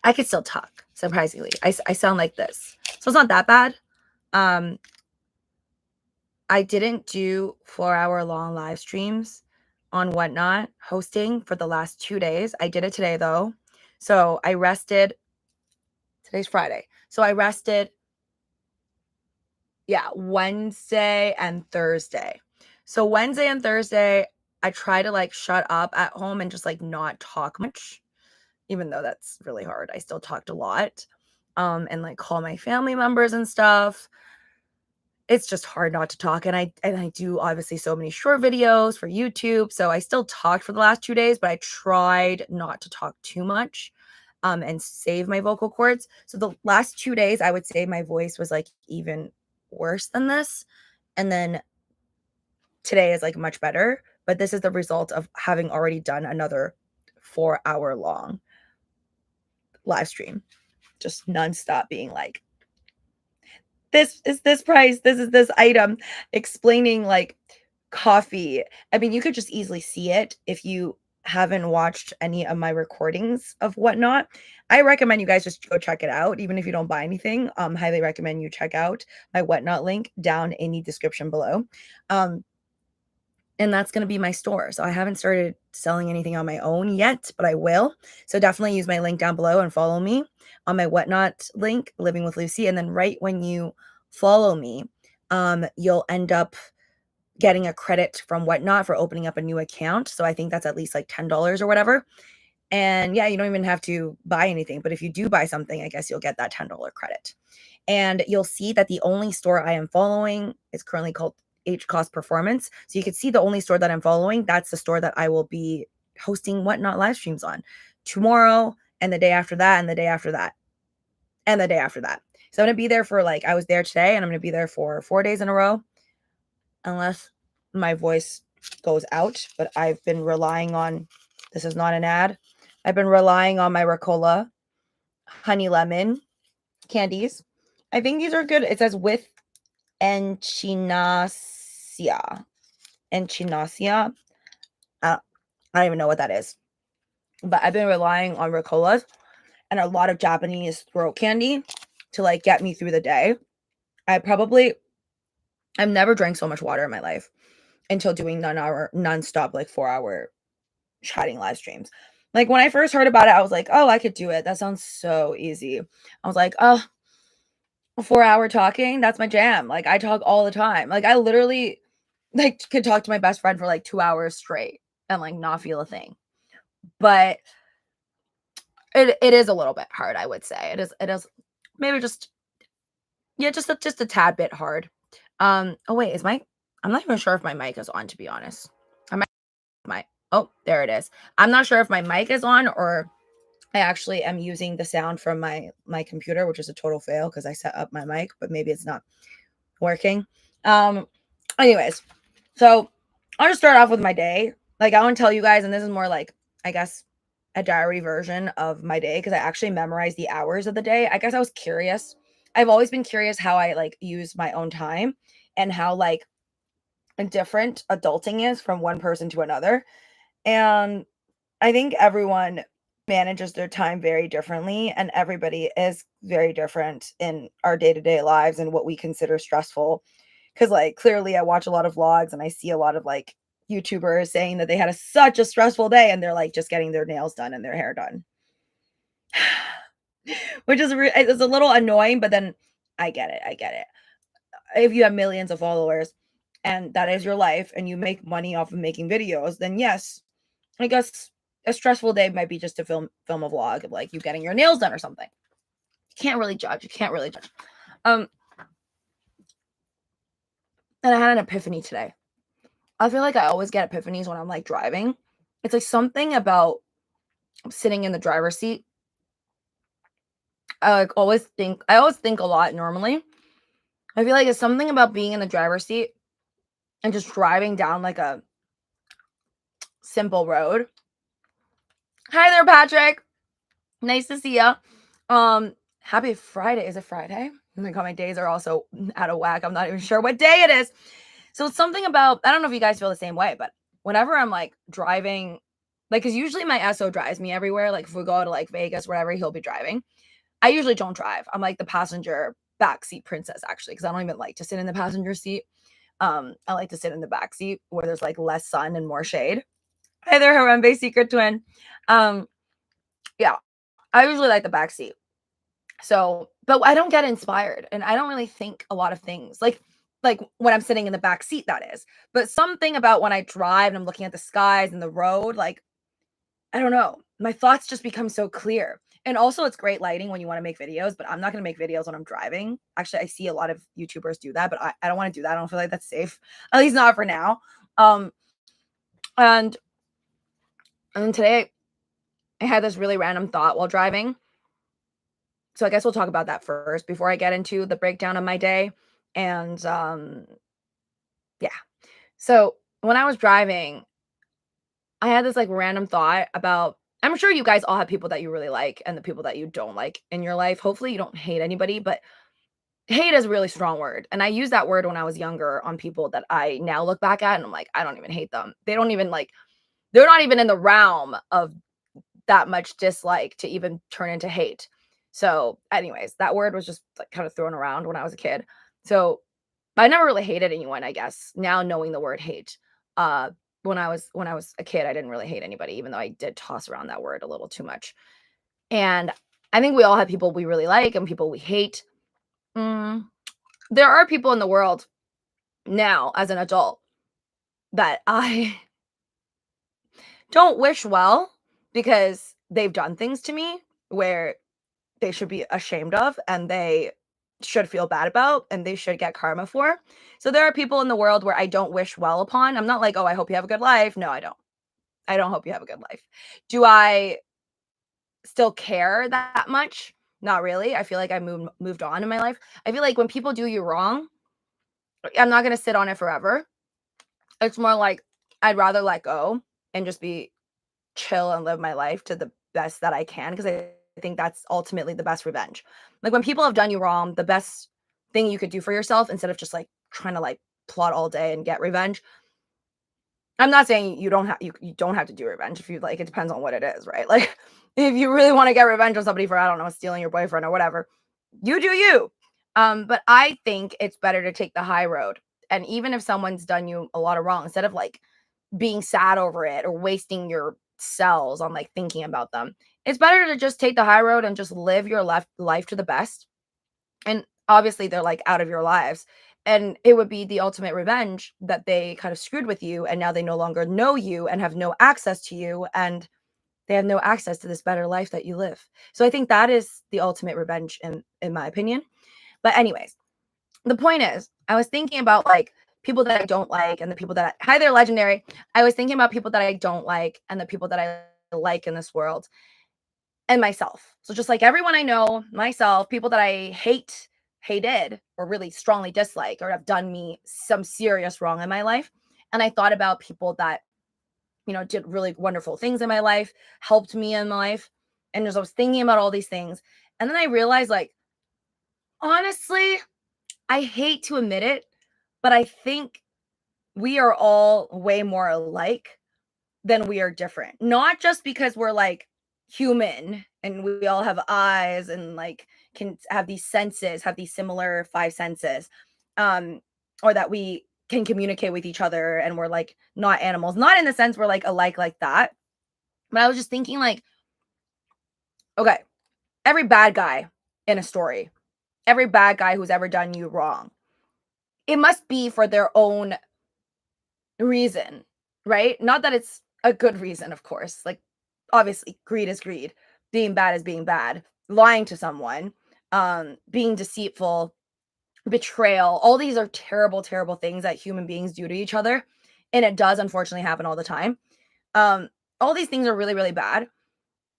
I could still talk, surprisingly. I sound like this. So it's not that bad. I didn't do 4-hour long live streams on Whatnot hosting for the last 2 days. I did it today though. So I rested. Today's Friday. So I rested, Wednesday and Thursday. So Wednesday and Thursday, I try to like shut up at home and just like not talk much, even though that's really hard. I still talked a lot, and like call my family members and stuff. It's just hard not to talk. And I do obviously so many short videos for YouTube. So I still talked for the last 2 days, but I tried not to talk too much, and save my vocal cords. So the last 2 days, I would say my voice was like even worse than this. And then today is like much better. But this is the result of having already done another 4-hour long live stream, just nonstop being like, this is this price, this is this item, explaining like coffee. I mean, you could just easily see it if you haven't watched any of my recordings of Whatnot. I recommend you guys just go check it out, even if you don't buy anything. Highly recommend you check out my Whatnot link down in the description below. And that's going to be my store. So I haven't started selling anything on my own yet, but I will. So definitely use my link down below and follow me on my Whatnot link, Living with Lucy. And then right when you follow me, you'll end up getting a credit from Whatnot for opening up a new account. So I think that's at least like $10 or whatever. And yeah, you don't even have to buy anything. But if you do buy something, I guess you'll get that $10 credit. And you'll see that the only store I am following is currently called Hcostperformance. So you can see the only store that I'm following. That's the store that I will be hosting Whatnot live streams on tomorrow and the day after that and the day after that and the day after that. So I'm going to be there for like, I was there today and I'm going to be there for 4 days in a row, unless my voice goes out. But I've been relying on, this is not an ad, I've been relying on my Ricola honey lemon candies. I think these are good. It says with Echinacea. I don't even know what that is. But I've been relying on Ricolas and a lot of Japanese throat candy to like get me through the day. I've never drank so much water in my life until doing non-stop like 4-hour chatting live streams. Like when I first heard about it, I was like, oh, I could do it. That sounds so easy. I was like, oh, 4-hour talking, that's my jam. Like I talk all the time. Like I literally like could talk to my best friend for like 2 hours straight and like not feel a thing. But it is a little bit hard, I would say. It is maybe just just a tad bit hard. Oh wait, I'm not even sure if my mic is on, to be honest. Oh, there it is. I'm not sure if my mic is on or I actually am using the sound from my computer, which is a total fail because I set up my mic, but maybe it's not working. Anyways, so I'll just start off with my day. Like I want to tell you guys, and this is more like, I guess, a diary version of my day because I actually memorized the hours of the day. I guess I was curious. I've always been curious how I like use my own time and how like different adulting is from one person to another. And I think everyone manages their time very differently, and everybody is very different in our day-to-day lives and what we consider stressful. Because like clearly I watch a lot of vlogs and I see a lot of like YouTubers saying that they had such a stressful day and they're like just getting their nails done and their hair done. Which is it's a little annoying, but then I get it. If you have millions of followers and that is your life and you make money off of making videos, then yes, I guess a stressful day might be just to film a vlog of like you getting your nails done or something. You can't really judge. And I had an epiphany today. I feel like I always get epiphanies when I'm like driving. It's like something about sitting in the driver's seat. I always think a lot normally. I feel like it's something about being in the driver's seat and just driving down like a simple road. Hi there, Patrick. Nice to see ya. Happy Friday. Is it Friday? Oh my god, my days are also out of whack. I'm not even sure what day it is. So it's something about, I don't know if you guys feel the same way, but whenever I'm like driving Like, because usually my SO drives me everywhere. Like, if we go to like Vegas, whatever, he'll be driving. I usually don't drive. I'm like the passenger backseat princess, actually, because I don't even like to sit in the passenger seat. I like to sit in the back seat where there's like less sun and more shade. Hi there, Harambe secret twin. Um, yeah, I usually like the back seat. So, but I don't get inspired and I don't really think a lot of things like when I'm sitting in the back seat, that is. But something about when I drive and I'm looking at the skies and the road, like I don't know, my thoughts just become so clear. And also it's great lighting when you want to make videos, but I'm not going to make videos when I'm driving. Actually, I see a lot of YouTubers do that, but I don't want to do that. I don't feel like that's safe. At least not for now. Um and and today I had this really random thought while driving. So I guess we'll talk about that first before I get into the breakdown of my day. And yeah. So when I was driving, I had this like random thought about I'm sure you guys all have people that you really like and the people that you don't like in your life. Hopefully you don't hate anybody, but hate is a really strong word. And I used that word when I was younger on people that I now look back at and I'm like, I don't even hate them. They don't even like they're not even in the realm of that much dislike to even turn into hate. So, anyways, that word was just like kind of thrown around when I was a kid. So, I never really hated anyone, I guess. Now knowing the word hate. When I was a kid, I didn't really hate anybody even though I did toss around that word a little too much. And I think we all have people we really like and people we hate. Mm, there are people in the world now as an adult that I don't wish well because they've done things to me where they should be ashamed of and they should feel bad about and they should get karma for. So there are people in the world where I don't wish well upon. I'm not like, "Oh, I hope you have a good life." No, I don't. I don't hope you have a good life. Do I still care that much? Not really. I feel like I moved on in my life. I feel like when people do you wrong, I'm not going to sit on it forever. It's more like I'd rather let go and just be chill and live my life to the best that I can because I think that's ultimately the best revenge. Like when people have done you wrong, the best thing you could do for yourself instead of just like trying to like plot all day and get revenge. I'm not saying you don't have to do revenge if you like. It depends on what it is, right? Like if you really want to get revenge on somebody for I don't know stealing your boyfriend or whatever, you do you. But I think it's better to take the high road. And even if someone's done you a lot of wrong, instead of like being sad over it or wasting your cells on like thinking about them. It's better to just take the high road and just live your life to the best. And obviously they're like out of your lives. And it would be the ultimate revenge that they kind of screwed with you and now they no longer know you and have no access to you and they have no access to this better life that you live. So I think that is the ultimate revenge in my opinion. But anyways, the point is, I was thinking about like people that I don't like and the people that hi there, legendary. I was thinking about people that I don't like and the people that I like in this world and myself. So just like everyone I know, myself, people that I hated, or really strongly dislike, or have done me some serious wrong in my life. And I thought about people that, did really wonderful things in my life, helped me in my life. And as I was thinking about all these things, and then I realized, like, honestly, I hate to admit it, but I think we are all way more alike than we are different. Not just because we're like human and we all have eyes and like can have these senses, have these similar five senses, um, or that we can communicate with each other and we're like not animals, not in the sense we're like alike like that. But I was just thinking, like, okay, every bad guy in a story, every bad guy who's ever done you wrong, it must be for their own reason, right? Not that it's a good reason, of course. Like, obviously, greed is greed. Being bad is being bad. Lying to someone, being deceitful, betrayal. All these are terrible, terrible things that human beings do to each other. And it does unfortunately happen all the time. Um, all these things are really, really bad.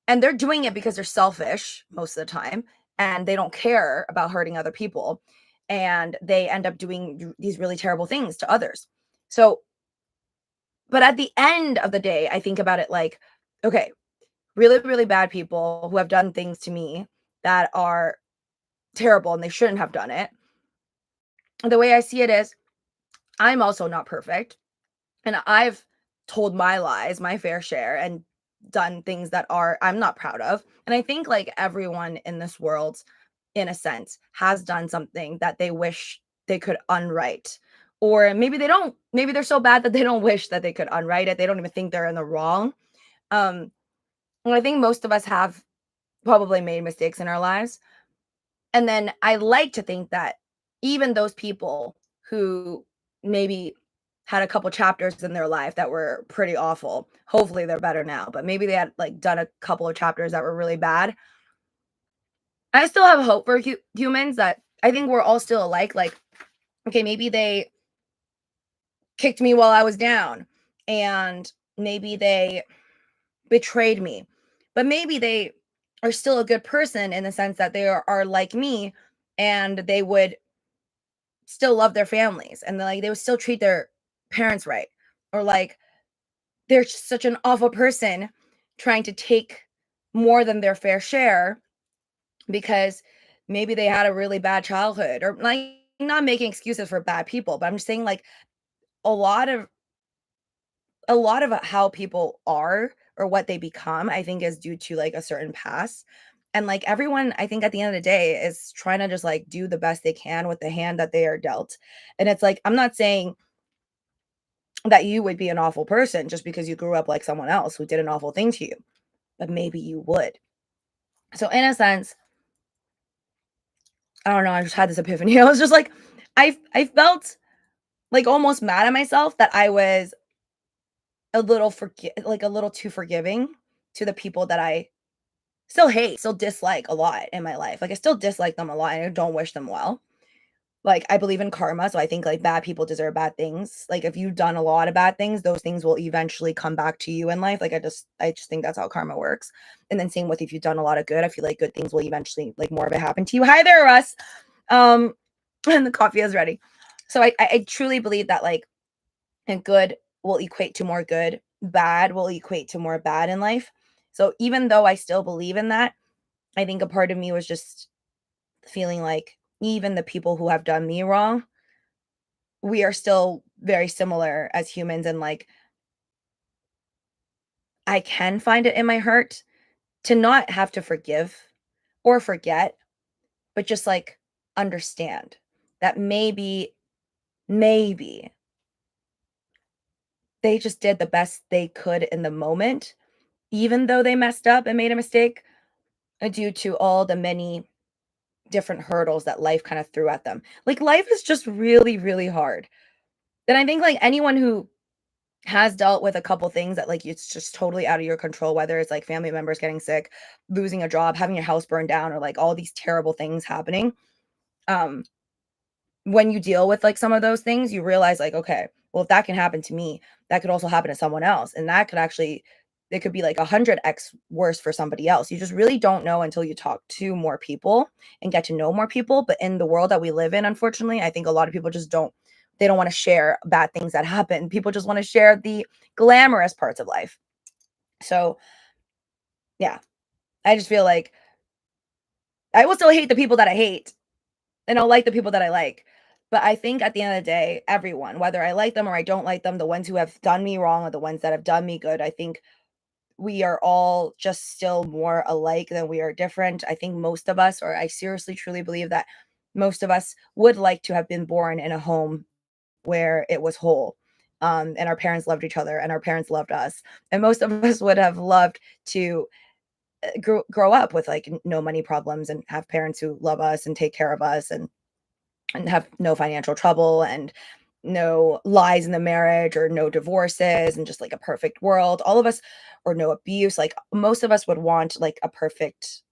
And they're doing it because they're selfish most of the time and they don't care about hurting other people. And they end up doing these really terrible things to others. So but at the end of the day, I think about it like, okay, really, really bad people who have done things to me that are terrible and they shouldn't have done it. The way I see it is, I'm also not perfect. And I've told my lies, my fair share, and done things that I'm not proud of. And I think like everyone in this world, in a sense, has done something that they wish they could unwrite. Or maybe they don't, maybe they're so bad that they don't wish that they could unwrite it. They don't even think they're in the wrong. Um, and I think most of us have probably made mistakes in our lives. And then I like to think that even those people who maybe had a couple chapters in their life that were pretty awful, hopefully they're better now, but maybe they had like done a couple of chapters that were really bad. I still have hope for humans that I think we're all still alike. Like, okay, maybe they kicked me while I was down, and maybe they betrayed me, but maybe they are still a good person in the sense that they are like me, and they would still love their families, and like they would still treat their parents right, or like they're just such an awful person trying to take more than their fair share because maybe they had a really bad childhood, or like not making excuses for bad people, but I'm just saying like a lot of how people are or what they become, I think is due to like a certain past. And like everyone, I think at the end of the day is trying to just like do the best they can with the hand that they are dealt. And it's like, I'm not saying that you would be an awful person just because you grew up like someone else who did an awful thing to you, but maybe you would. So in a sense, I don't know, I just had this epiphany. I was just like, I felt like almost mad at myself that I was a little too forgiving to the people that I still hate, still dislike a lot in my life. Like I still dislike them a lot and I don't wish them well. Like I believe in karma, so I think like bad people deserve bad things. Like if you've done a lot of bad things, those things will eventually come back to you in life. Like I just think that's how karma works. And then same with if you've done a lot of good, I feel like good things will eventually like more of it happen to you. Hi there, Russ. Um and the coffee is ready. So I truly believe that like and good will equate to more good, bad will equate to more bad in life. So even though I still believe in that, I think a part of me was just feeling like even the people who have done me wrong, we are still very similar as humans. And like, I can find it in my heart to not have to forgive or forget, but just like understand that maybe they just did the best they could in the moment, even though they messed up and made a mistake due to all the many different hurdles that life kind of threw at them. Like life is just really, really hard. And I think like anyone who has dealt with a couple things that like it's just totally out of your control, whether it's like family members getting sick, losing a job, having your house burned down, or like all these terrible things happening. Um, when you deal with like some of those things, you realize like, okay, well, if that can happen to me, that could also happen to someone else. And that could actually, it could be like 100x worse for somebody else. You just really don't know until you talk to more people and get to know more people. But in the world that we live in, unfortunately, I think a lot of people just don't, they don't want to share bad things that happen. People just want to share the glamorous parts of life. So yeah, I just feel like I will still hate the people that I hate and I'll like the people that I like. But I think at the end of the day, everyone, whether I like them or I don't like them, the ones who have done me wrong or the ones that have done me good, I think we are all just still more alike than we are different. I think most of us, or I seriously truly believe that most of us would like to have been born in a home where it was whole. And our parents loved each other and our parents loved us. And most of us would have loved to grow up with like no money problems and have parents who love us and take care of us and have no financial trouble and no lies in the marriage or no divorces and just like a perfect world. All of us, or no abuse. Like most of us would want like a perfect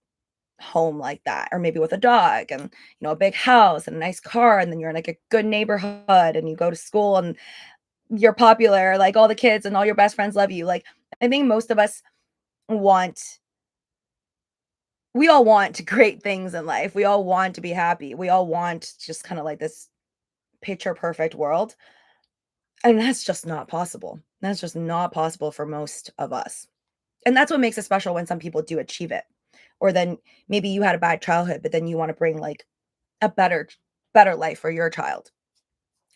home like that, or maybe with a dog and a big house and a nice car, and then you're in like a good neighborhood and you go to school and you're popular, like all the kids and all your best friends love you. Like I think most of us want we all want great things in life. We all want to be happy. We all want just kind of like this picture perfect world. And that's just not possible. That's just not possible for most of us. And that's what makes it special when some people do achieve it. Or then maybe you had a bad childhood, but then you want to bring like a better life for your child.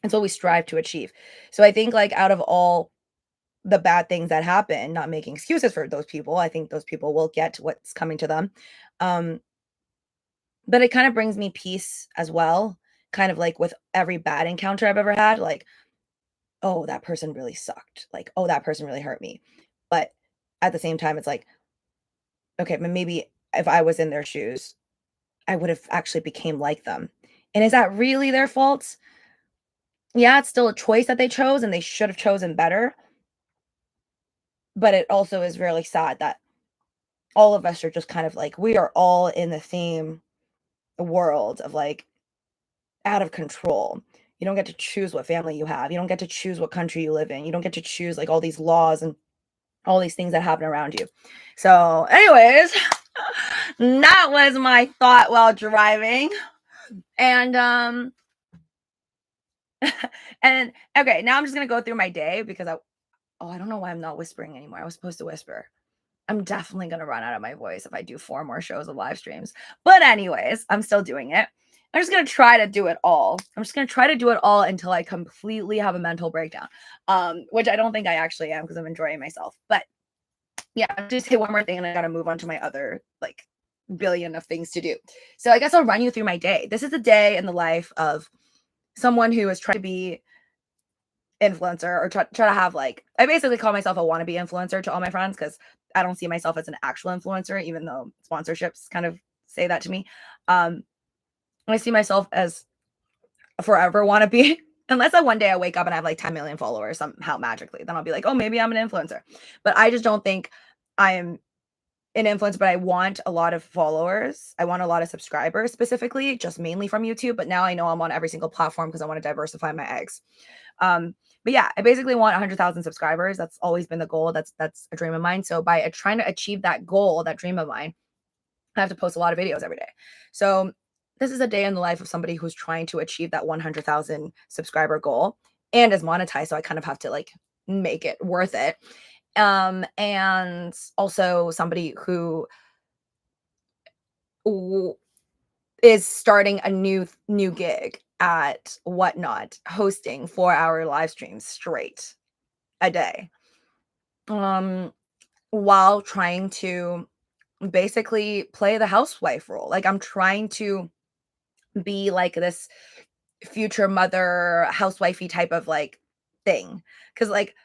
It's what we strive to achieve. So I think like out of all the bad things that happen, not making excuses for those people. I think those people will get what's coming to them. Um, but it kind of brings me peace as well, kind of like with every bad encounter I've ever had, like, oh, that person really sucked. Like, oh, that person really hurt me. But at the same time, it's like, okay, but maybe if I was in their shoes, I would have actually became like them. And is that really their fault? Yeah, it's still a choice that they chose and they should have chosen better. But it also is really sad that all of us are just kind of like, we are all in the same world of like out of control. You don't get to choose what family you have. You don't get to choose what country you live in. You don't get to choose like all these laws and all these things that happen around you. So, anyways, that was my thought while driving. And and okay, now I'm just gonna go through my day because I don't know why I'm not whispering anymore. I was supposed to whisper. I'm definitely gonna run out of my voice if I do 4 more shows of live streams. But anyways, I'm still doing it. I'm just gonna try to do it all. I'm just gonna try to do it all until I completely have a mental breakdown. Which I don't think I actually am because I'm enjoying myself. But yeah, I'll just say one more thing and I gotta move on to my other like billion of things to do. So I guess I'll run you through my day. This is a day in the life of someone who is trying to be influencer or try to have like, I basically call myself a wannabe influencer to all my friends because I don't see myself as an actual influencer, even though sponsorships kind of say that to me. I see myself as a forever wannabe. Unless one day I wake up and I have like 10 million followers somehow magically, then I'll be like, oh, maybe I'm an influencer. But I just don't think I'm an influencer, but I want a lot of followers. I want a lot of subscribers specifically, just mainly from YouTube. But now I know I'm on every single platform because I want to diversify my eggs. But yeah, I basically want 100,000 subscribers. That's always been the goal. That's a dream of mine. So by trying to achieve that goal, that dream of mine, I have to post a lot of videos every day. So this is a day in the life of somebody who's trying to achieve that 100,000 subscriber goal and is monetized. So I kind of have to like make it worth it. And also somebody who is starting a new gig at Whatnot, hosting 4-hour live streams straight a day. While trying to basically play the housewife role. Like I'm trying to be like this future mother, housewifey type of like thing. Cause like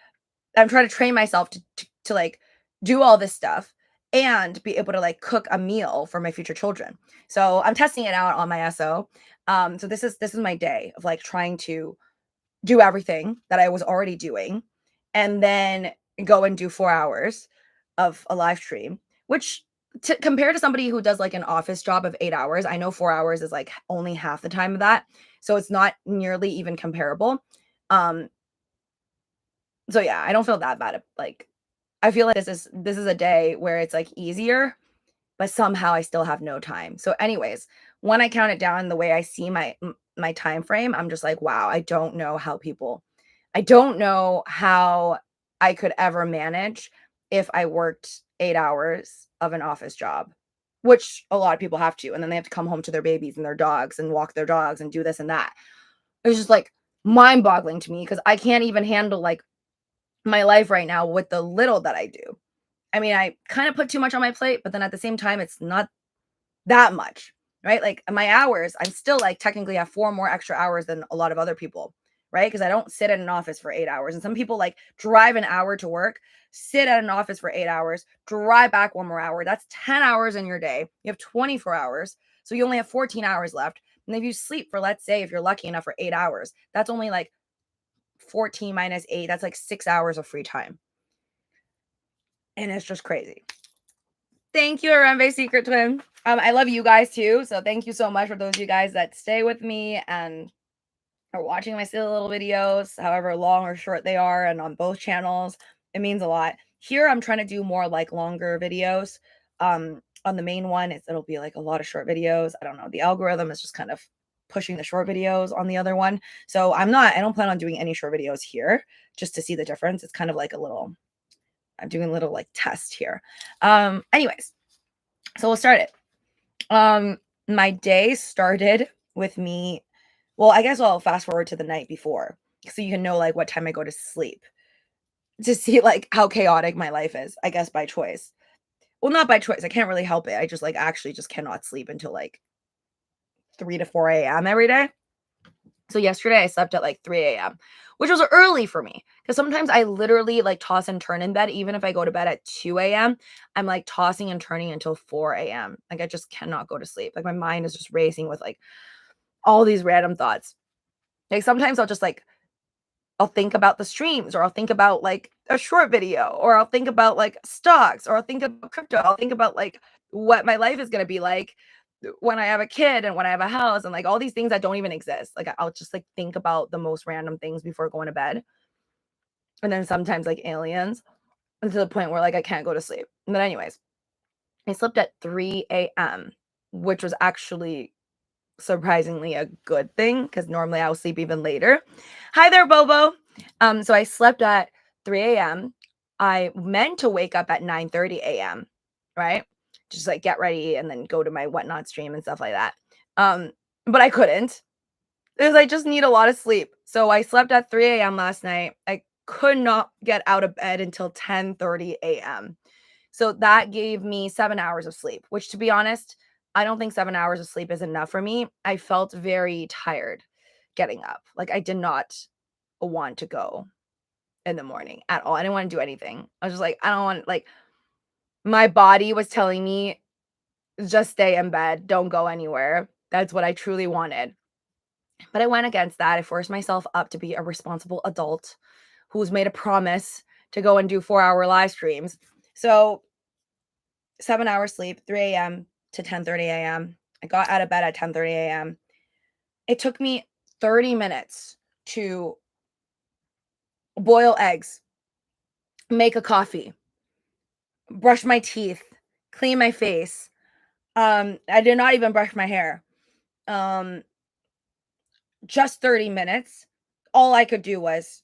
I'm trying to train myself to like do all this stuff and be able to like cook a meal for my future children. So I'm testing it out on my SO. So this is my day of like trying to do everything that I was already doing and then go and do 4 hours of a live stream, which compared to somebody who does like an office job of 8 hours, I know 4 hours is like only half the time of that. So it's not nearly even comparable. Um, so yeah, I don't feel that bad. Like I feel like this is a day where it's like easier, but somehow I still have no time. So anyways, when I count it down the way I see my time frame, I'm just like, wow, I don't know how I could ever manage if I worked 8 hours of an office job, which a lot of people have to, and then they have to come home to their babies and their dogs and walk their dogs and do this and that. It's just like mind-boggling to me because I can't even handle like my life right now with the little that I do. I mean, I kind of put too much on my plate, but then at the same time, it's not that much, right? Like my hours, I'm still like technically have 4 more extra hours than a lot of other people, right? Because I don't sit in an office for 8 hours. And some people like drive an hour to work, sit at an office for 8 hours, drive back 1 more hour. That's 10 hours in your day. You have 24 hours. So you only have 14 hours left. And if you sleep for, let's say, if you're lucky enough for 8 hours, that's only like 14 minus 8. That's like 6 hours of free time. And it's just crazy. Thank you, Arambe Secret Twin. I love you guys too. So thank you so much for those of you guys that stay with me and are watching my silly little videos, however long or short they are, and on both channels. It means a lot. Here, I'm trying to do more like longer videos. On the main one, it'll be like a lot of short videos. I don't know. The algorithm is just kind of pushing the short videos on the other one. So I don't plan on doing any short videos here just to see the difference. It's kind of like I'm doing a little like test here. Anyways, so we'll start it. My day started with me. Well, I guess I'll fast forward to the night before so you can know like what time I go to sleep. to see like how chaotic my life is, I guess by choice. Well, not by choice. I can't really help it. I just like actually just cannot sleep until like 3 to 4 a.m. every day. So yesterday I slept at like 3 a.m., which was early for me because sometimes I literally like toss and turn in bed. Even if I go to bed at 2 a.m., I'm like tossing and turning until 4 a.m. Like I just cannot go to sleep. Like my mind is just racing with like all these random thoughts. Like sometimes I'll think about the streams, or I'll think about like a short video, or I'll think about like stocks, or I'll think about crypto. I'll think about like what my life is going to be like when I have a kid and when I have a house and like all these things that don't even exist. Like I'll just like think about the most random things before going to bed. And then sometimes like aliens, and to the point where like I can't go to sleep. But anyways, I slept at 3 a.m., which was actually surprisingly a good thing because normally I'll sleep even later. Hi there, Bobo. So I slept at 3 a.m. I meant to wake up at 9:30 a.m., right? Just like get ready and then go to my whatnot stream and stuff like that. But I couldn't because I just need a lot of sleep. So I slept at 3 a.m. last night. I could not get out of bed until 10:30 a.m. So that gave me 7 hours of sleep, which to be honest, I don't think 7 hours of sleep is enough for me. I felt very tired getting up. Like I did not want to go in the morning at all. I didn't want to do anything. I was just like, I don't want like my body was telling me just stay in bed, don't go anywhere. That's what I truly wanted. But I went against that. I forced myself up to be a responsible adult who's made a promise to go and do 4-hour live streams. So 7 hours sleep, 3 a.m. to 10:30 a.m. I got out of bed at 10:30 a.m. It took me 30 minutes to boil eggs, make a coffee, brush my teeth, clean my face. I did not even brush my hair. Um, just 30 minutes. All I could do was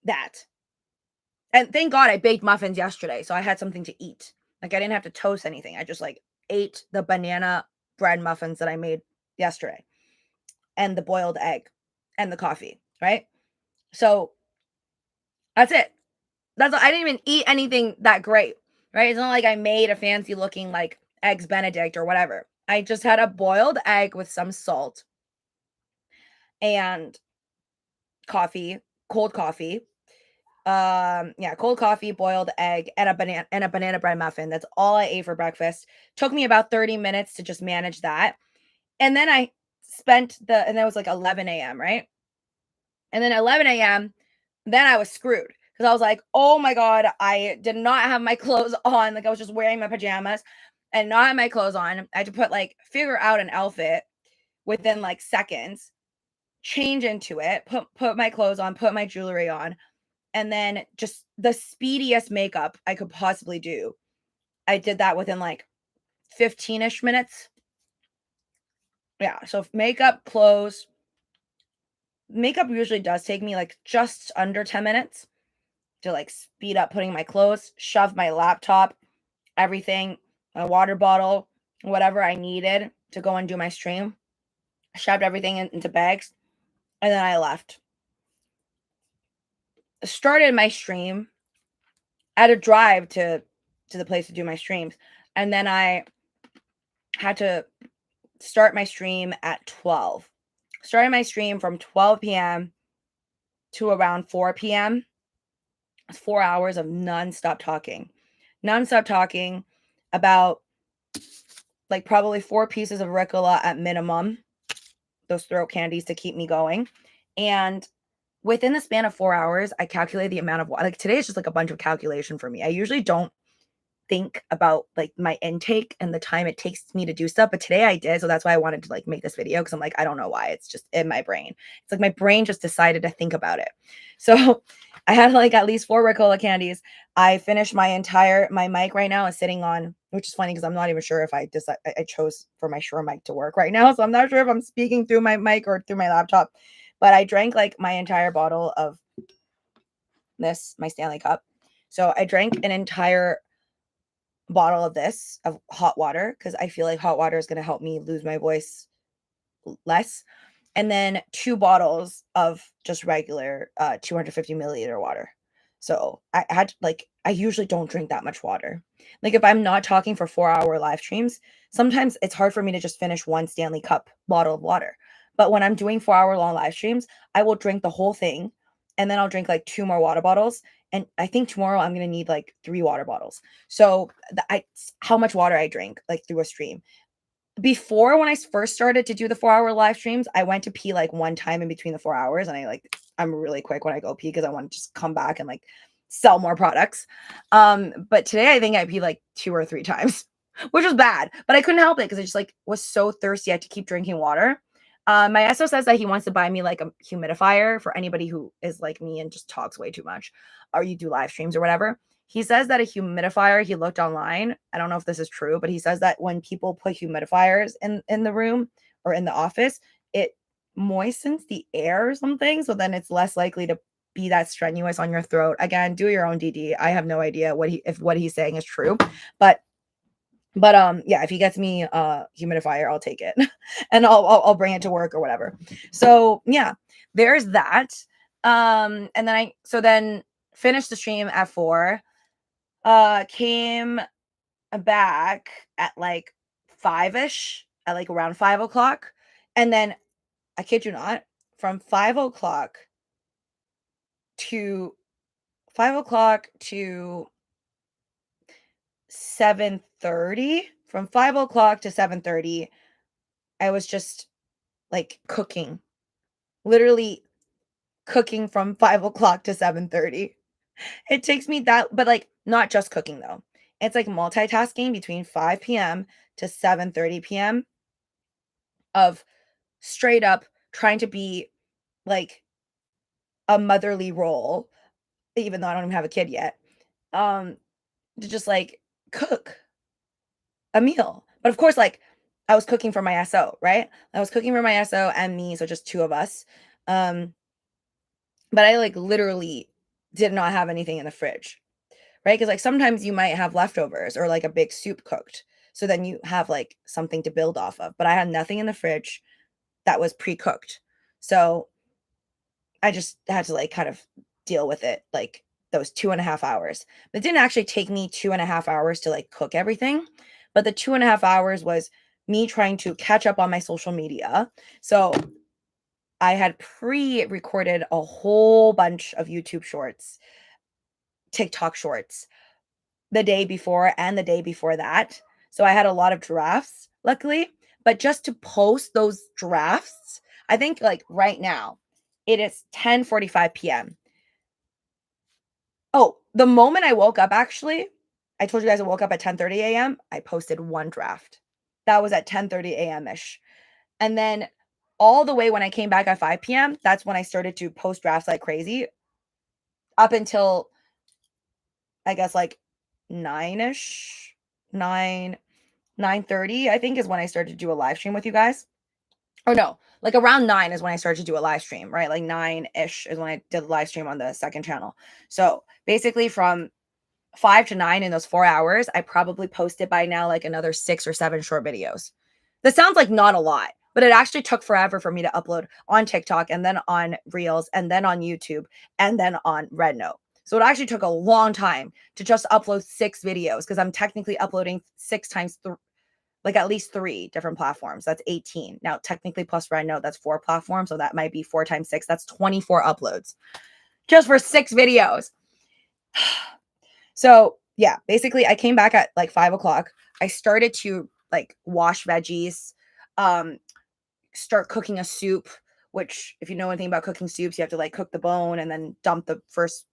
that. And thank God I baked muffins yesterday, so I had something to eat. Like I didn't have to toast anything. I just like ate the banana bread muffins that I made yesterday and the boiled egg and the coffee, right? So that's it. That's I didn't even eat anything that great, right? It's not like I made a fancy looking like eggs Benedict or whatever. I just had a boiled egg with some salt and coffee, cold coffee. Yeah, cold coffee, boiled egg, and a banana bread muffin. That's all I ate for breakfast. Took me about 30 minutes to just manage that. And then I and that was like 11 a.m., right? And then 11 a.m., then I was screwed because I was like, oh my God, I did not have my clothes on. Like I was just wearing my pajamas and not have my clothes on. I had to figure out an outfit within like seconds, change into it, put my clothes on, put my jewelry on, and then just the speediest makeup I could possibly do. I did that within like 15-ish minutes. Yeah. So makeup, clothes, makeup usually does take me like just under 10 minutes to like speed up putting my clothes, shove my laptop, everything, my water bottle, whatever I needed to go and do my stream, shoved everything into bags, and then I left. Started my stream. I had to drive to the place to do my streams, and then I had to start my stream at 12. Started my stream from 12 p.m. to around 4 p.m. 4 hours of nonstop talking about like probably 4 pieces of Ricola at minimum, those throat candies to keep me going. And within the span of 4 hours, I calculated the amount of water. Like today is just like a bunch of calculation for me. I usually don't think about like my intake and the time it takes me to do stuff, but today I did. So that's why I wanted to like make this video because I'm like, I don't know why. It's just in my brain. It's like my brain just decided to think about it. So I had like at least 4 Ricola candies. I finished my mic right now is sitting on, which is funny because I'm not even sure if I chose for my Shure mic to work right now. So I'm not sure if I'm speaking through my mic or through my laptop, but I drank like my entire bottle of my Stanley cup. So I drank an entire bottle of this of hot water because I feel like hot water is going to help me lose my voice less, and then 2 bottles of just regular 250 milliliter water. So I had like I usually don't drink that much water. Like if I'm not talking for 4-hour live streams, sometimes it's hard for me to just finish one Stanley Cup bottle of water. But when I'm doing 4-hour long live streams, I will drink the whole thing and then I'll drink like two more water bottles. And I think tomorrow I'm gonna need like 3 water bottles. So how much water I drink like through a stream. Before when I first started to do the 4-hour live streams, I went to pee like one time in between the 4 hours, and I'm really quick when I go pee because I want to just come back and like sell more products. But today I think I peed like 2 or 3 times, which was bad, but I couldn't help it because I just like was so thirsty. I had to keep drinking water. My SO says that he wants to buy me like a humidifier for anybody who is like me and just talks way too much, or you do live streams or whatever. He says that a humidifier, he looked online. I don't know if this is true, but he says that when people put humidifiers in the room or in the office, it moistens the air or something. So then it's less likely to be that strenuous on your throat. Again, do your own DD. I have no idea if what he's saying is true, but yeah, if he gets me a humidifier, I'll take it and I'll bring it to work or whatever. So yeah, there's that. And then finished the stream at 4. Came back at like 5-ish, at like around 5 o'clock. And then I kid you not, from 5 o'clock to 5 o'clock to 7:30. From 5 o'clock to 7:30, I was just like cooking, literally cooking from 5 o'clock to 7:30. It takes me that, but like not just cooking though. It's like multitasking between 5 p.m. to 7:30 p.m. of straight up trying to be like a motherly role, even though I don't even have a kid yet. To just like cook a meal. But of course, like I was cooking for my SO, right? I was cooking for my SO and me, so just two of us. Um, but I like literally did not have anything in the fridge, right? Because like sometimes you might have leftovers or like a big soup cooked. So then you have like something to build off of. But I had nothing in the fridge that was pre-cooked. So I just had to like kind of deal with it like those 2.5 hours. But it didn't actually take me 2.5 hours to like cook everything. But the 2.5 hours was me trying to catch up on my social media. So I had pre-recorded a whole bunch of YouTube shorts, TikTok shorts the day before and the day before that. So I had a lot of drafts, luckily. But just to post those drafts, I think like right now, it is 10:45 p.m. Oh, the moment I woke up, actually, I told you guys I woke up at 10:30 a.m. I posted one draft. That was at 10:30 a.m. ish. And then all the way when I came back at 5 p.m., that's when I started to post drafts like crazy up until I guess like 9ish, 9 9:30, I think is when I started to do a live stream with you guys. Or no, like around 9 is when I started to do a live stream, right? Like 9ish is when I did the live stream on the second channel. So basically from 5 to 9 in those 4 hours, I probably posted by now like another 6 or 7 short videos. That sounds like not a lot, but it actually took forever for me to upload on TikTok and then on Reels and then on YouTube and then on RedNote. So it actually took a long time to just upload 6 videos because I'm technically uploading 6 times like at least 3 different platforms. That's 18. Now, technically plus RedNote, that's 4 platforms. So that might be 4 times 6. That's 24 uploads just for 6 videos. So yeah, basically I came back at like 5 o'clock. I started to like wash veggies, start cooking a soup, which if you know anything about cooking soups, you have to like cook the bone and then dump the first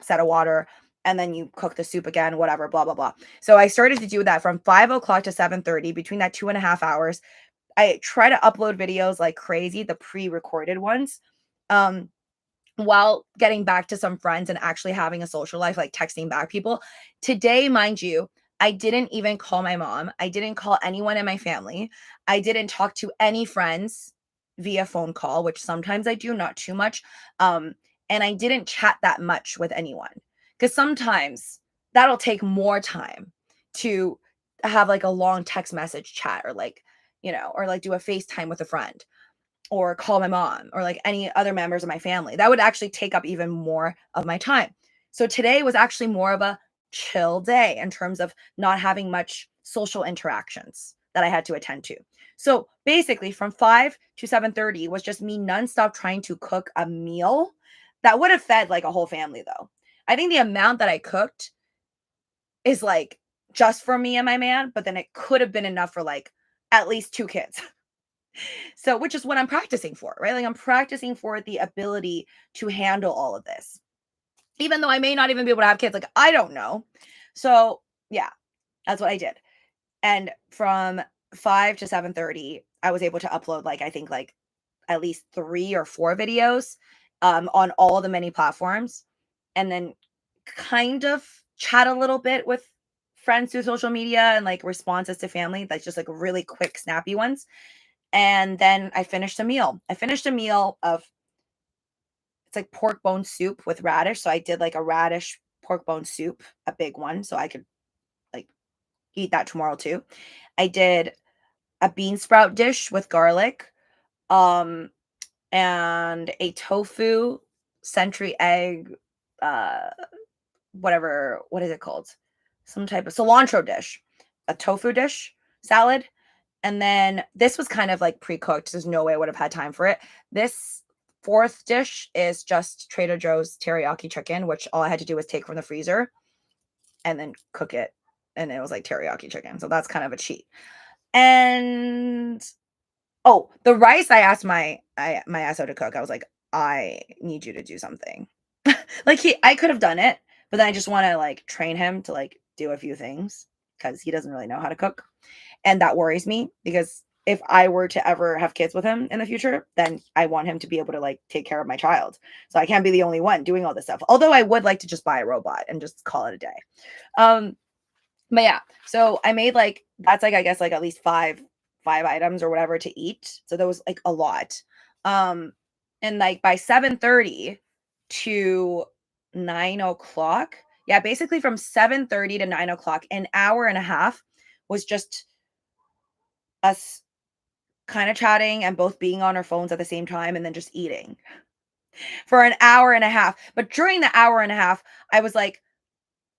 set of water and then you cook the soup again, whatever, blah, blah, blah. So I started to do that from 5 o'clock to 7:30 between that 2.5 hours. I try to upload videos like crazy, the pre-recorded ones. While getting back to some friends and actually having a social life, like texting back people. Today, mind you, I didn't even call my mom. I didn't call anyone in my family. I didn't talk to any friends via phone call, which sometimes I do, not too much. And I didn't chat that much with anyone because sometimes that'll take more time to have like a long text message chat or like, or like do a FaceTime with a friend or call my mom or like any other members of my family. That would actually take up even more of my time. So today was actually more of a chill day in terms of not having much social interactions that I had to attend to. So basically from 5 to 7:30 was just me nonstop trying to cook a meal that would have fed like a whole family though. I think the amount that I cooked is like just for me and my man, but then it could have been enough for like at least 2 kids. So which is what I'm practicing for, right? Like I'm practicing for the ability to handle all of this. Even though I may not even be able to have kids, like I don't know. So, yeah, that's what I did. And from 5 to 7:30, I was able to upload like I think like at least 3 or 4 videos on all the many platforms and then kind of chat a little bit with friends through social media and like responses to family, that's just like really quick snappy ones. And then I finished a meal. I finished a meal of it's like pork bone soup with radish. So I did like a radish pork bone soup, a big one, so I could like eat that tomorrow too. I did a bean sprout dish with garlic, um, and a tofu century egg, uh, whatever, what is it called? Some type of cilantro dish, a tofu dish, salad. And then this was kind of like pre-cooked. There's no way I would have had time for it. This fourth dish is just Trader Joe's teriyaki chicken, which all I had to do was take from the freezer and then cook it. And it was like teriyaki chicken. So that's kind of a cheat. And oh, the rice I asked my SO to cook. I was like, I need you to do something. Like I could have done it, but then I just want to like train him to like do a few things because he doesn't really know how to cook. And that worries me because if I were to ever have kids with him in the future, then I want him to be able to like take care of my child. So I can't be the only one doing all this stuff. Although I would like to just buy a robot and just call it a day. Um, but yeah, so I made like that's like I guess like at least five items or whatever to eat. So that was like a lot. Um, and like by 7:30 to 9 o'clock, yeah, basically from 7:30 to 9 o'clock, an hour and a half was just us kind of chatting and both being on our phones at the same time and then just eating for an hour and a half. But during the hour and a half, I was like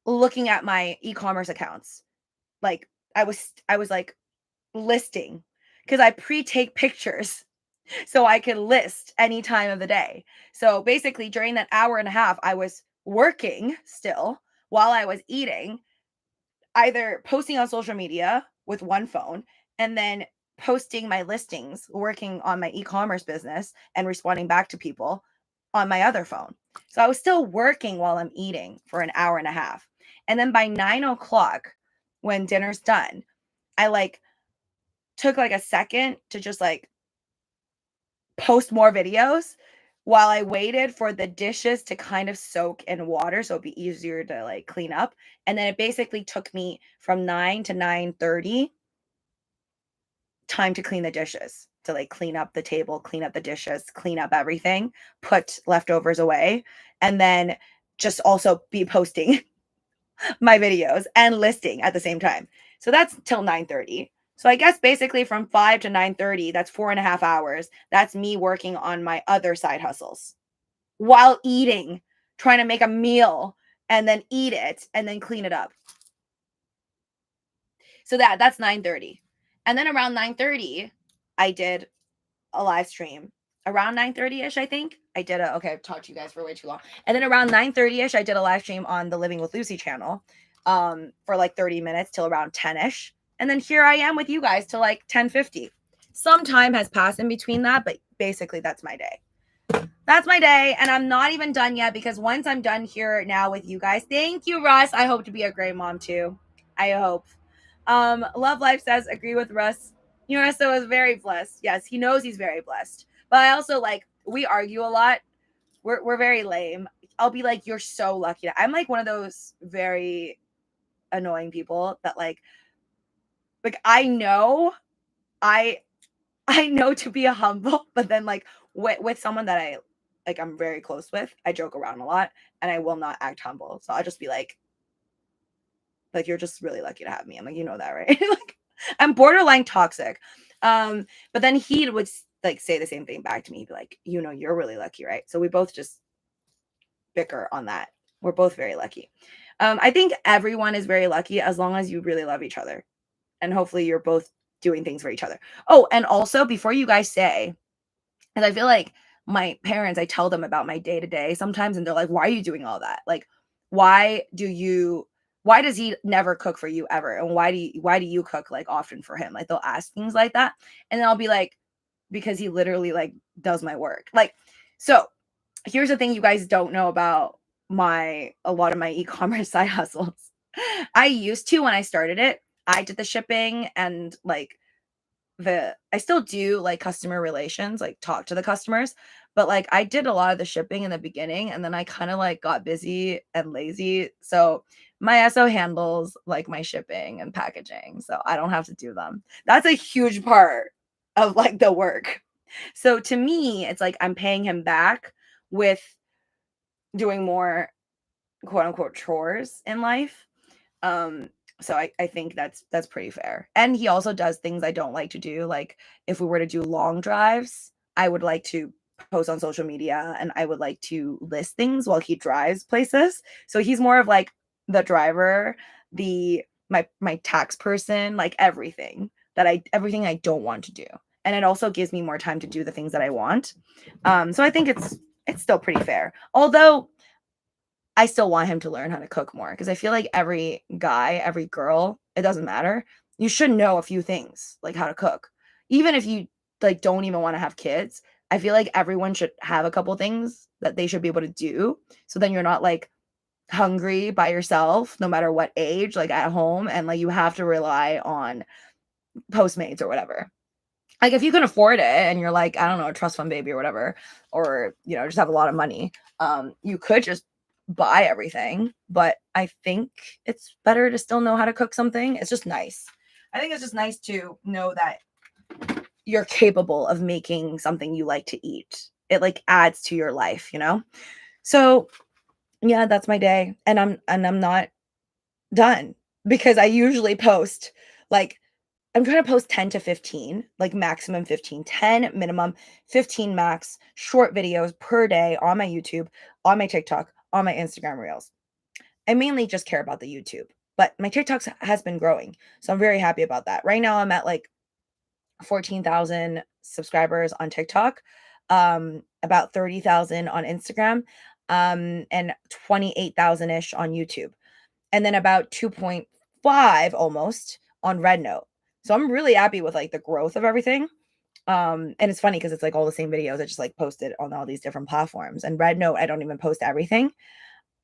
looking at my e-commerce accounts. Like I was like listing because I pre-take pictures so I could list any time of the day. So basically during that hour and a half, I was working still while I was eating, either posting on social media with one phone and then posting my listings, working on my e-commerce business and responding back to people on my other phone. So I was still working while I'm eating for an hour and a half. And then by 9 o'clock, when dinner's done, I like took like a second to just like post more videos while I waited for the dishes to kind of soak in water so it'd be easier to like clean up. And then it basically took me from 9 to 9:30 time to clean the dishes, to like clean up the table, clean up the dishes, clean up everything, put leftovers away, and then just also be posting my videos and listing at the same time. So that's till 9:30. So I guess basically from 5 to 9:30, that's 4.5 hours. That's me working on my other side hustles while eating, trying to make a meal and then eat it and then clean it up. So that's 9:30. And then around 9:30, I did a live stream. Around 9:30ish, I think. I did a okay, I've talked to you guys for way too long. And then around 9:30ish, I did a live stream on the Living with Lucy channel for like 30 minutes till around 10ish. And then here I am with you guys till like 10:50. Some time has passed in between that, but basically that's my day. That's my day, and I'm not even done yet because once I'm done here now with you guys, thank you, Russ. I hope to be a great mom too. I hope. Love Life says, agree with Russ. Urso is very blessed. Yes, he knows he's very blessed. But I also like we argue a lot. We're very lame. I'll be like, you're so lucky. I'm like one of those very annoying people that like I know I I know to be a humble, but then like with someone that I like I'm very close with, I joke around a lot and I will not act humble. So I'll just be like you're just really lucky to have me. I'm like, you know that, right? Like I'm borderline toxic. But then he would like say the same thing back to me, be like, you know, you're really lucky, right? So we both just bicker on that We're both very lucky. I think everyone is very lucky as long as you really love each other. And hopefully you're both doing things for each other. Oh, and also before you guys say, and I feel like my parents, I tell them about my day to day sometimes, and they're like, why are you doing all that? Like, why do you, why does he never cook for you ever? And why do you cook like often for him? Like, they'll ask things like that. And then I'll be like, because he literally like does my work. Like, so here's the thing you guys don't know about a lot of my e-commerce side hustles. I used to, when I started it, I did the shipping and like I still do like customer relations, like talk to the customers, but like I did a lot of the shipping in the beginning and then I kind of like got busy and lazy. So my SO handles like my shipping and packaging. So I don't have to do them. That's a huge part of like the work. So to me, it's like I'm paying him back with doing more quote unquote chores in life. Um, so I think that's pretty fair. And he also does things I don't like to do. Like if we were to do long drives, I would like to post on social media and I would like to list things while he drives places. So he's more of like the driver, my tax person, like everything I don't want to do. And it also gives me more time to do the things that I want. So I think it's still pretty fair. Although I still want him to learn how to cook more because I feel like every guy, every girl, it doesn't matter. You should know a few things like how to cook. Even if you like don't even want to have kids, I feel like everyone should have a couple things that they should be able to do. So then you're not like hungry by yourself no matter what age, like at home and like you have to rely on Postmates or whatever. Like if you can afford it and you're like, I don't know, a trust fund baby or whatever, or just have a lot of money, you could just buy everything. But I think it's better to still know how to cook something. It's just nice. I think it's just nice to know that you're capable of making something you like to eat. It like adds to your life. So yeah, that's my day. And I'm not done because I usually post like I'm trying to post 10 to 15, like maximum 15, 10 minimum, 15 max short videos per day on my YouTube, on my TikTok, on my Instagram Reels. I mainly just care about the YouTube, but my TikTok has been growing. So I'm very happy about that. Right now I'm at like 14,000 subscribers on TikTok, about 30,000 on Instagram, and 28,000 ish on YouTube, and then about 2.5 almost on Red Note. So I'm really happy with like the growth of everything. And it's funny because it's like all the same videos I just like posted on all these different platforms. And Red Note, I don't even post everything.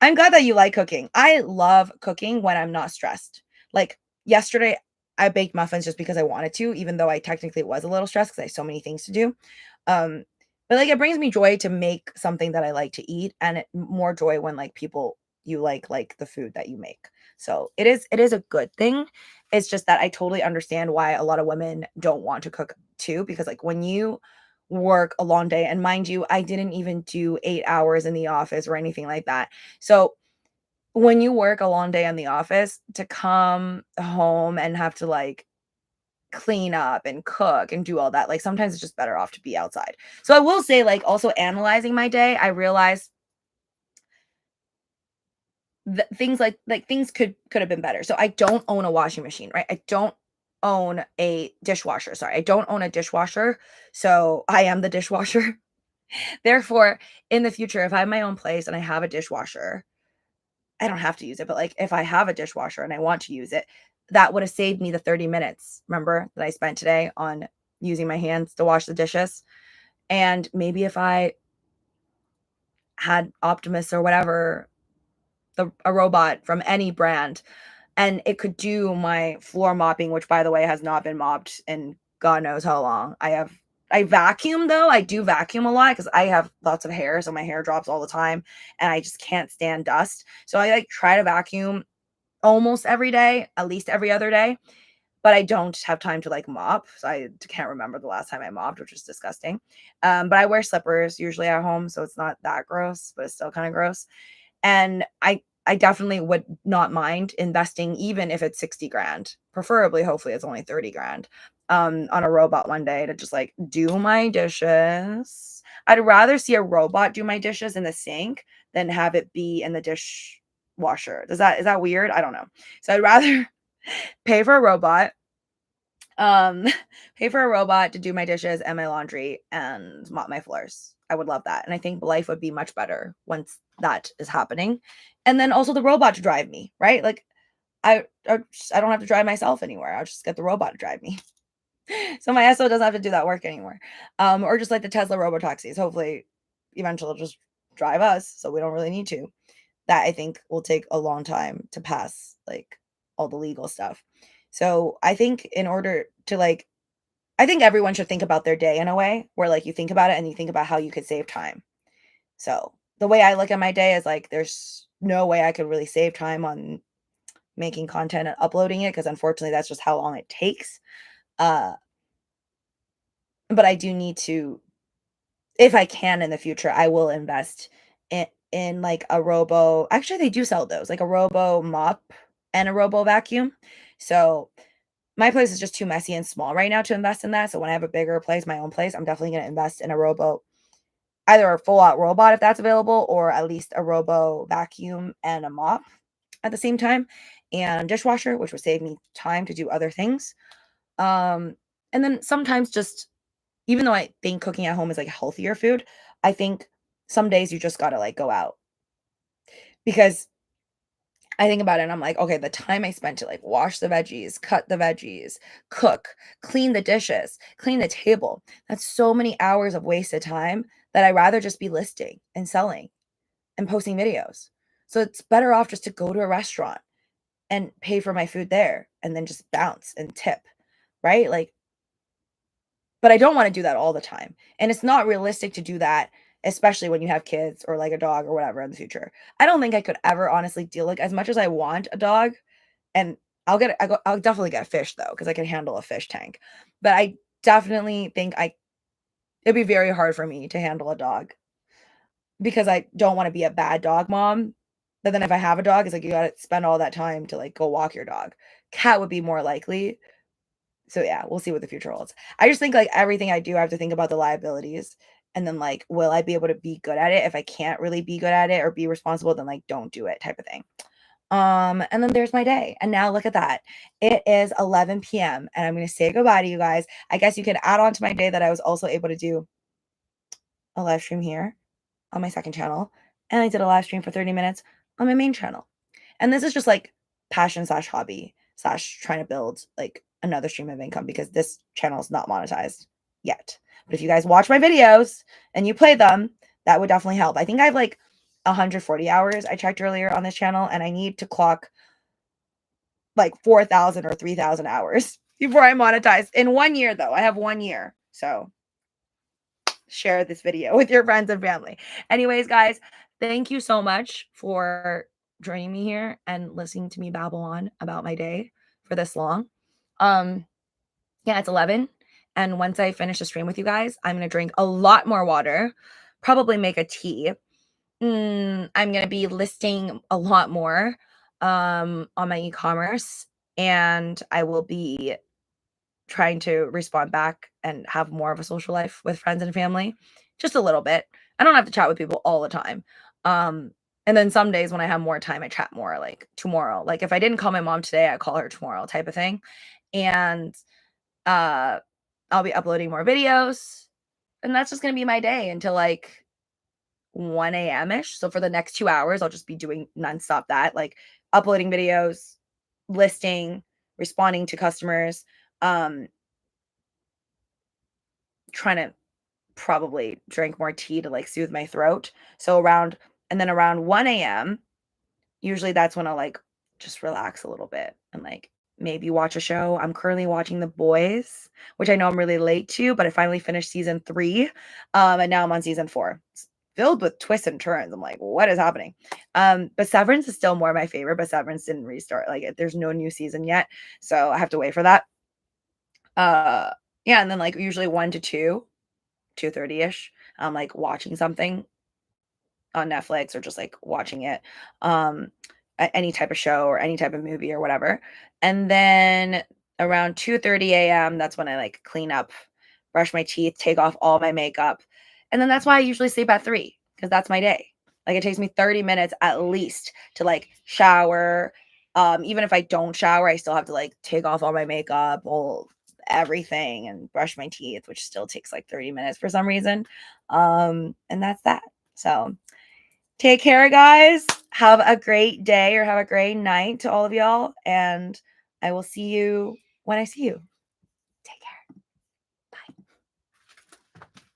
I'm glad that you like cooking. I love cooking when I'm not stressed. Like yesterday, I baked muffins just because I wanted to, even though I technically was a little stressed because I had so many things to do. Um, but like it brings me joy to make something that I like to eat, and more joy when like people you like the food that you make. So it is a good thing. It's just that I totally understand why a lot of women don't want to cook too, because like when you work a long day, and mind you, I didn't even do 8 hours in the office or anything like that. So when you work a long day in the office, to come home and have to like clean up and cook and do all that, like sometimes it's just better off to be outside. So I will say, like, also analyzing my day, I realized things like things could have been better. So I don't own a washing machine, right? I don't own a dishwasher. Sorry, I don't own a dishwasher. So I am the dishwasher. Therefore, in the future, if I have my own place and I have a dishwasher, I don't have to use it, but like if I have a dishwasher and I want to use it, that would have saved me the 30 minutes, remember, that I spent today on using my hands to wash the dishes. And maybe if I had Optimus or whatever, a robot from any brand, and it could do my floor mopping, which by the way has not been mopped in God knows how long. I vacuum though. I do vacuum a lot because I have lots of hair, so my hair drops all the time and I just can't stand dust. So I like try to vacuum almost every day, at least every other day, but I don't have time to like mop. So I can't remember the last time I mopped, which is disgusting. But I wear slippers usually at home, so it's not that gross, but it's still kind of gross. And I I definitely would not mind investing even if it's 60 grand. Preferably, hopefully it's only 30 grand on a robot one day to just like do my dishes. I'd rather see a robot do my dishes in the sink than have it be in the dishwasher. Is that weird? I don't know. So I'd rather pay for a robot, um, pay for a robot to do my dishes and my laundry and mop my floors. I would love that. And I think life would be much better once that is happening. And then also the robot to drive me, right? Like I don't have to drive myself anywhere. I'll just get the robot to drive me. So my SO doesn't have to do that work anymore. Or just like the Tesla robotaxis. Hopefully eventually it'll just drive us so we don't really need to. That I think will take a long time to pass like all the legal stuff. So I think in order to like I think everyone should think about their day in a way where like you think about it and you think about how you could save time. So the way I look at my day is like there's no way I could really save time on making content and uploading it because unfortunately that's just how long it takes. Uh but I do need to, if I can in the future, I will invest in like a robo, actually they do sell those, like a robo mop and a robo vacuum. So my place is just too messy and small right now to invest in that. So when I have a bigger place, my own place, I'm definitely going to invest in a robo, either a full out robot if that's available, or at least a robo vacuum and a mop at the same time, and dishwasher, which would save me time to do other things. Um, and then sometimes just, even though I think cooking at home is like healthier food, I think some days you just gotta like go out because I think about it and I'm like, okay, the time I spent to like wash the veggies, cut the veggies, cook, clean the dishes, clean the table. That's so many hours of wasted time that I'd rather just be listing and selling and posting videos. So it's better off just to go to a restaurant and pay for my food there and then just bounce and tip, right? Like, but I don't want to do that all the time. And it's not realistic to do that, especially when you have kids or like a dog or whatever in the future. I don't think I could ever honestly deal, like as much as I want a dog, and I'll definitely get a fish though, because I can handle a fish tank. But I definitely think it'd be very hard for me to handle a dog because I don't want to be a bad dog mom. But then if I have a dog, it's like you gotta spend all that time to like go walk your dog. Cat would be more likely. So yeah, we'll see what the future holds. I just think like everything I do, I have to think about the liabilities. And then like, will I be able to be good at it? If I can't really be good at it or be responsible, then like don't do it type of thing. And then there's my day. And now look at that. It is 11 p.m. and I'm gonna say goodbye to you guys. I guess you could add on to my day that I was also able to do a live stream here on my second channel. And I did a live stream for 30 minutes on my main channel. And this is just like passion slash hobby slash trying to build like another stream of income because this channel is not monetized yet. But if you guys watch my videos and you play them, that would definitely help. I think I have like 140 hours I checked earlier on this channel, and I need to clock like 4,000 or 3,000 hours before I monetize. In 1 year, though, I have 1 year. So share this video with your friends and family. Anyways, guys, thank you so much for joining me here and listening to me babble on about my day for this long. Yeah, it's 11. And once I finish the stream with you guys, I'm going to drink a lot more water, probably make a tea. I'm going to be listing a lot more on my e-commerce, and I will be trying to respond back and have more of a social life with friends and family, just a little bit. I don't have to chat with people all the time. And then some days when I have more time, I chat more, like tomorrow. Like if I didn't call my mom today, I call her tomorrow type of thing. And uh I'll be uploading more videos. And that's just gonna be my day until like 1 a.m. ish. So for the next 2 hours, I'll just be doing nonstop that, like uploading videos, listing, responding to customers, um, trying to probably drink more tea to like soothe my throat. So around 1 a.m., usually that's when I'll like just relax a little bit and like maybe watch a show. I'm currently watching The Boys, which I know I'm really late to, but I finally finished season 3. And now I'm on season 4. It's filled with twists and turns. I'm like, what is happening? But Severance is still more my favorite, but Severance didn't restart. Like there's no new season yet. So I have to wait for that. Yeah, and then like usually 1 to 2, 2:30ish, I'm like watching something on Netflix or just like watching it, any type of show or any type of movie or whatever. And then around 2:30 a.m., that's when I like clean up, brush my teeth, take off all my makeup. And then that's why I usually sleep at 3 because that's my day. Like it takes me 30 minutes at least to like shower. Even if I don't shower, I still have to like take off all my makeup, all everything, and brush my teeth, which still takes like 30 minutes for some reason. And that's that. So take care, guys. Have a great day or have a great night to all of y'all. And I will see you when I see you. Take care.